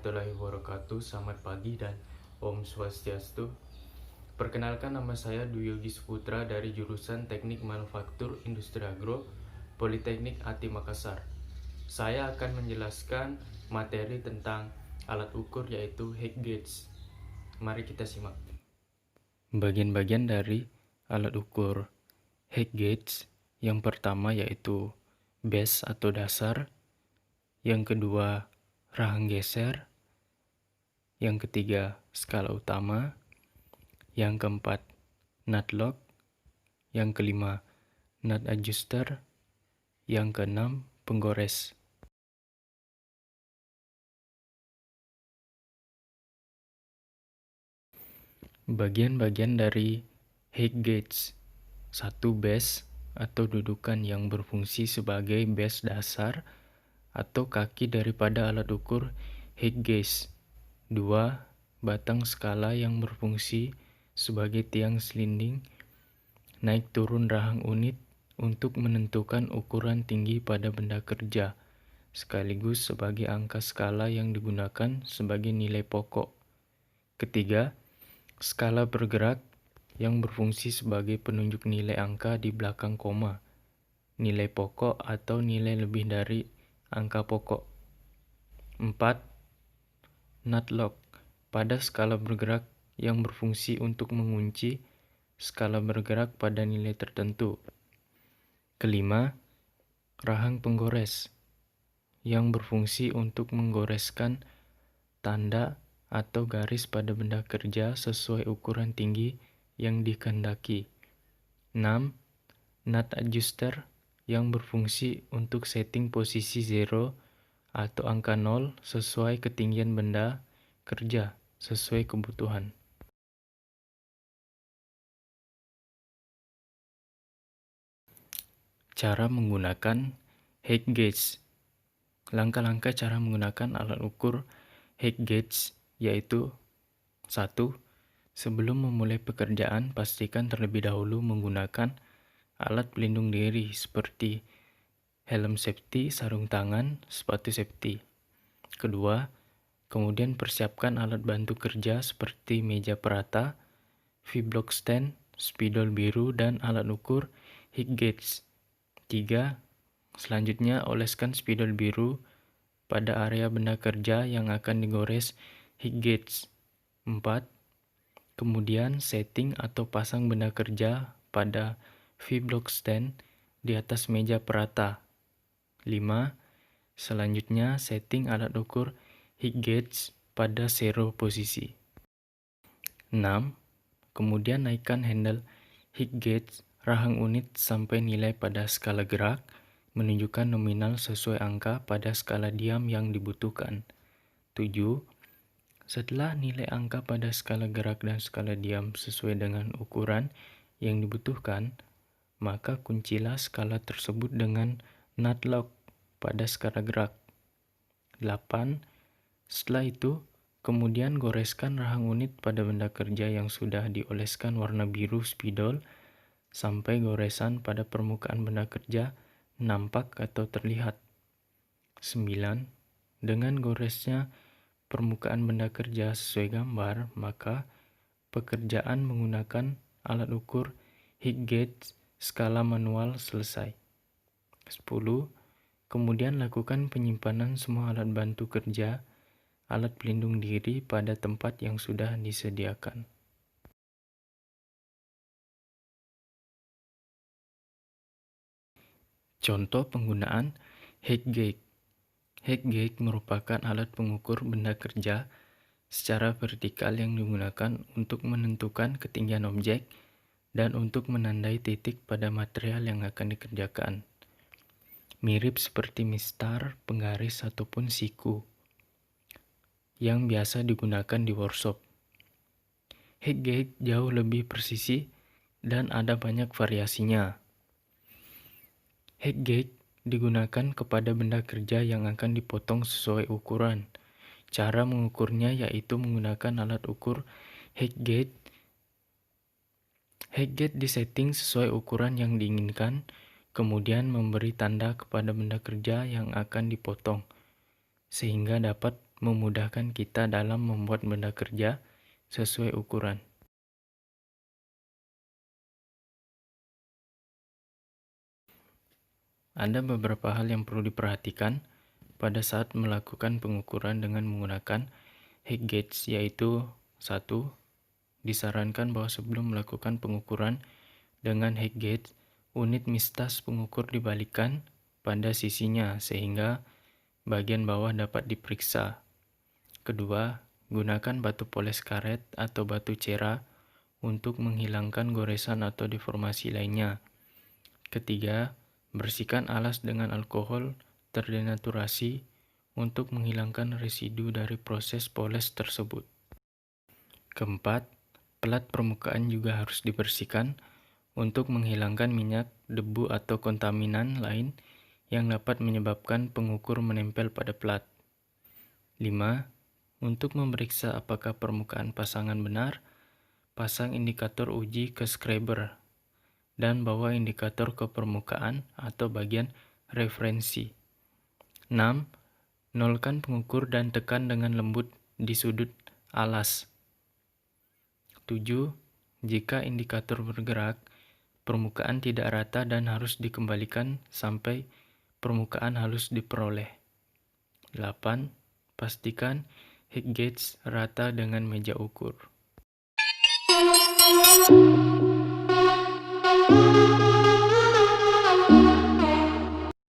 warahmatullahi wabarakatuh. Selamat pagi dan Om Swastiastu. Perkenalkan, nama saya Dwi Yogi Saputra dari jurusan Teknik Manufaktur Industri Agro, Politeknik ATI Makassar. Saya akan menjelaskan materi tentang alat ukur yaitu height gauge. Mari kita simak. Bagian-bagian dari alat ukur height gauge yang pertama yaitu base atau dasar, yang kedua rahang geser, yang ketiga skala utama, yang keempat nut lock, yang kelima nut adjuster, yang keenam penggores. Bagian-bagian dari height gauge. 1. Base atau dudukan yang berfungsi sebagai base dasar atau kaki daripada alat ukur height gauge. 2. Batang skala yang berfungsi sebagai tiang selinding naik turun rahang unit untuk menentukan ukuran tinggi pada benda kerja, sekaligus sebagai angka skala yang digunakan sebagai nilai pokok. Ketiga, skala bergerak yang berfungsi sebagai penunjuk nilai angka di belakang koma, nilai pokok atau nilai lebih dari angka pokok. 4. Nut lock pada skala bergerak yang berfungsi untuk mengunci skala bergerak pada nilai tertentu. Kelima, rahang penggores yang berfungsi untuk menggoreskan tanda atau garis pada benda kerja sesuai ukuran tinggi yang dikehendaki. 6. Nut adjuster yang berfungsi untuk setting posisi 0 atau angka 0 sesuai ketinggian benda kerja sesuai kebutuhan. Cara menggunakan height gauge. Langkah-langkah cara menggunakan alat ukur height gauge yaitu: 1. Sebelum memulai pekerjaan, pastikan terlebih dahulu menggunakan alat pelindung diri seperti helm safety, sarung tangan, sepatu safety. Kedua, kemudian persiapkan alat bantu kerja seperti meja perata, V-block stand, spidol biru, dan alat ukur height gauge. 3. Selanjutnya, oleskan spidol biru pada area benda kerja yang akan digores height gauge. 4. Kemudian setting atau pasang benda kerja pada V-block stand di atas meja perata. 5. Selanjutnya, setting alat ukur height gauge pada 0 posisi. 6. Kemudian naikkan handle height gauge rahang unit sampai nilai pada skala gerak menunjukkan nominal sesuai angka pada skala diam yang dibutuhkan. 7. Setelah nilai angka pada skala gerak dan skala diam sesuai dengan ukuran yang dibutuhkan, maka kuncilah skala tersebut dengan nut lock pada skala gerak. 8. Setelah itu, kemudian goreskan rahang unit pada benda kerja yang sudah dioleskan warna biru spidol sampai goresan pada permukaan benda kerja nampak atau terlihat. 9. Dengan goresnya permukaan benda kerja sesuai gambar, maka pekerjaan menggunakan alat ukur height gauge skala manual selesai. 10. Kemudian lakukan penyimpanan semua alat bantu kerja, alat pelindung diri pada tempat yang sudah disediakan. Contoh penggunaan height gauge. Height gauge merupakan alat pengukur benda kerja secara vertikal yang digunakan untuk menentukan ketinggian objek dan untuk menandai titik pada material yang akan dikerjakan. Mirip seperti mistar, penggaris, ataupun siku yang biasa digunakan di workshop. Height gauge jauh lebih presisi dan ada banyak variasinya. Height gauge digunakan kepada benda kerja yang akan dipotong sesuai ukuran. Cara mengukurnya yaitu menggunakan alat ukur height gauge. Height gauge disetting sesuai ukuran yang diinginkan, kemudian memberi tanda kepada benda kerja yang akan dipotong, sehingga dapat memudahkan kita dalam membuat benda kerja sesuai ukuran. Ada beberapa hal yang perlu diperhatikan pada saat melakukan pengukuran dengan menggunakan height gauge, yaitu 1. Disarankan bahwa sebelum melakukan pengukuran dengan height gauge, unit mistas pengukur dibalikkan pada sisinya sehingga bagian bawah dapat diperiksa. Kedua, gunakan batu poles karet atau batu cera untuk menghilangkan goresan atau deformasi lainnya. Ketiga, bersihkan alas dengan alkohol terdenaturasi untuk menghilangkan residu dari proses poles tersebut. Keempat, pelat permukaan juga harus dibersihkan untuk menghilangkan minyak, debu, atau kontaminan lain yang dapat menyebabkan pengukur menempel pada pelat. 5. Untuk memeriksa apakah permukaan pasangan benar, pasang indikator uji ke scraper dan bawa indikator ke permukaan atau bagian referensi. 6. Nolkan pengukur dan tekan dengan lembut di sudut alas. 7. Jika indikator bergerak, permukaan tidak rata dan harus dikembalikan sampai permukaan halus diperoleh. 8. Pastikan height gauge rata dengan meja ukur.